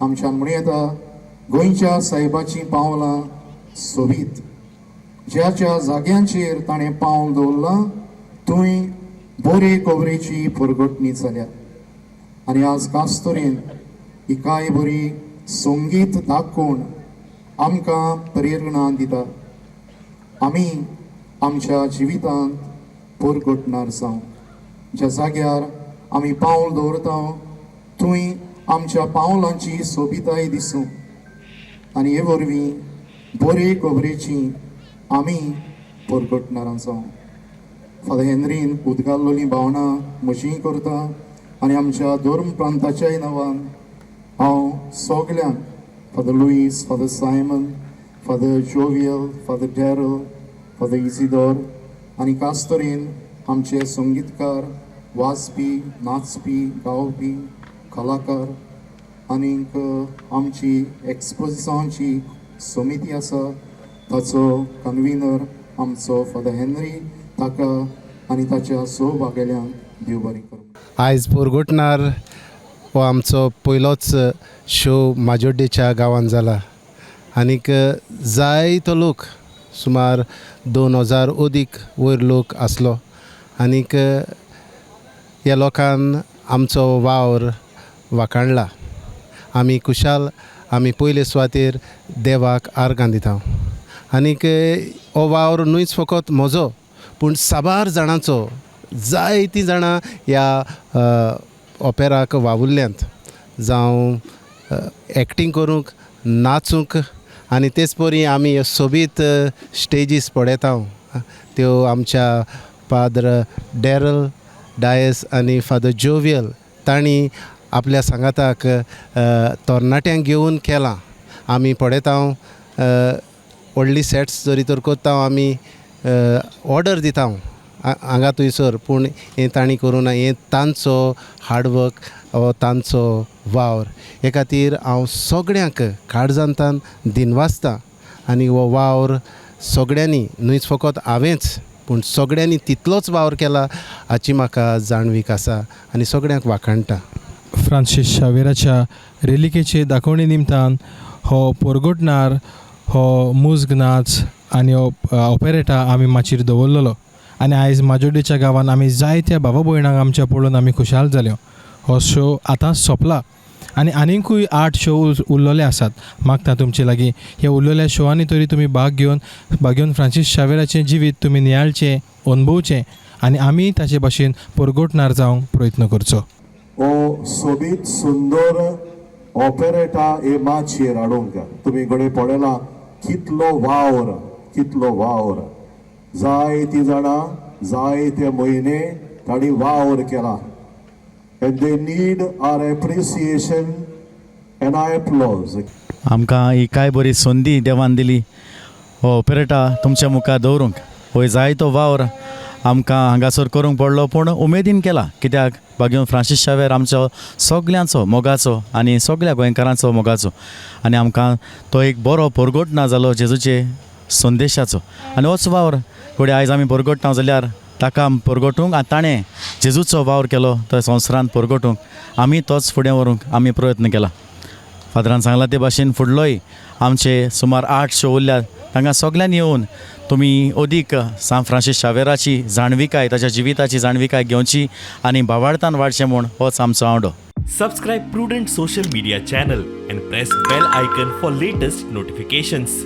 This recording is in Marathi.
आमच्यान म्हणून येता गोंयच्या साहेबाची पावलां सोबीत ज्या जाग्यांचेर ताणें पावल दवरलां थंय बरे खबरेची परगटणी जाल्या आनी आज खास तरेन ही कांय बरी संगीत दाखोवन आमकां प्रेरणा दिता. आमी आमच्या जिवितांत परगटणार जावं. ज्या जाग्यार आमी पावल दवरता थंय आमच्या पावलांची सोबिताय दिसूं आनी हे वरवीं बरे खबरेची आमी परगटणार जावं. फादर हेनरीन उदगाल्लोली भावना म्हजी करता आनी आमच्या धर्म प्रांताच्याय नांवान हांव सगल्यांक father Lewis, father Simon, father Jovial, father Darryl, father Isidore आनी खास तरेन आमचे संगीतकार, वाजपी, नाचपी, गावपी, कलाकार आनीक आमची एक्सपोजिशनची समिती आसा ताचो कन्विनर आमचो फादर हेनरी ताका आनी ताच्या सहभागिल्यांक देव बरें करूं. आयज परगटणार हो आमचो पयलोच शो माजोड्डेच्या गांवांत जाला आनीक जायतो लोक सुमार 2000 अदीक वयर लोक आसलो आनीक ह्या लोकांन आमचो वावर वाखाणला. आमी खुशाल आमी पयले सुवातेर देवाक आर्गां दिता आनीक हो वावर न्हूच फकत म्हजो पूण साबार जाणांचो. जायतीं जाणां ह्या ऑपेराक वावुरल्यांत जावं एक्टींग करूंक, नाचूंक आनी तेच परी आमी सोबीत स्टेजीस पळयता त्यो आमच्या फादर डॅरल डायस आनी फादर जोवियल तांणी आपल्या सांगाताक तरणाट्यांक घेवन केलां. आमी पळयता व्हडली सेट्स जरी तर कोत्ता आमी ऑर्डर दिता हांगा थंयसर पूण हें तांणी करूं ना. हें तांचो हार्डवर्क हो तांचो वावर. हे खातीर हांव सगळ्यांक काळजांतान दिनवासतां आनी हो वावर सगळ्यांनी न्हूच फकत हांवेंच पूण सगळ्यांनी तितलोच वावर केला हाची म्हाका जाणवीक आसा आनी सगळ्यांक वाखाणटा. फ्रांसीस शावेराच्या रेलिकेचे दाखोवणे निमतान हो परगटणार हो मुजग नाच आनी हो ऑपेरेटा आमी माचयेर दवरलेलो आनी आयज माजोड्डेच्या गांवांत आमी जायत्या भावा भयणांक आमच्या पळोवन आमी खुशाल जाल्यो. हो शो आतां सोंपला आनी आनिकूय 8 शो उरलेले आसात. मागता तुमचे लागीं ह्या उरलेल्या शोआंनी तरी तुमी भाग घेवन फ्रांसीस शावेराचें जिवीत तुमी नियाळचें, अनुभवचें आनी आमी ताचे भाशेन परगटणार जावंक प्रयत्न करचो. ओ सोबीत सुंदर ऑपेरेटा हे माचयेर हाडूंक तुमी गडे पळयला कितलो वावर जायतीं जाणां जायते म्हयने तांणी वावर केला. And they need our appreciation and our applause. आमकां ही काय बरी संदी देवान दिली हो ऑपेरेटा तुमच्या मुखार दवरूंक. होय जायतो वावर आमकां हांगासर करूंक पडलो पूण उमेदीन केला कित्याक भाग्यून फ्रांसीस शावेर आमचो सगल्यांचो मोगाचो आनी सगळ्या गोंयकारांचो मोगाचो आनी आमकां तो एक बरो परगटना जालो जेजूचे संदेशाचो आनी होच वावर फुडें आयज आमी परगटना जाल्यार ताका परगटूंक आनी ताणें जेजूचो वावर केलो तो संवसारांत परगटूंक आमी तोच फुडें व्हरूंक आमी प्रयत्न केला. फादरान सांगला ते भाशेन फुडलोय आमचे सुमार 8 शो उरल्यात तांकां सगल्यांनी येवन तुमी अदीक सान फ्रांसीस शावेराची जाणविकाय ताच्या जिविताची जाणविकाय घेवची आनी भावार्थान वाडचें म्हूण होच आमचो आवडो. Subscribe Prudent social media channel and press bell icon for latest notifications.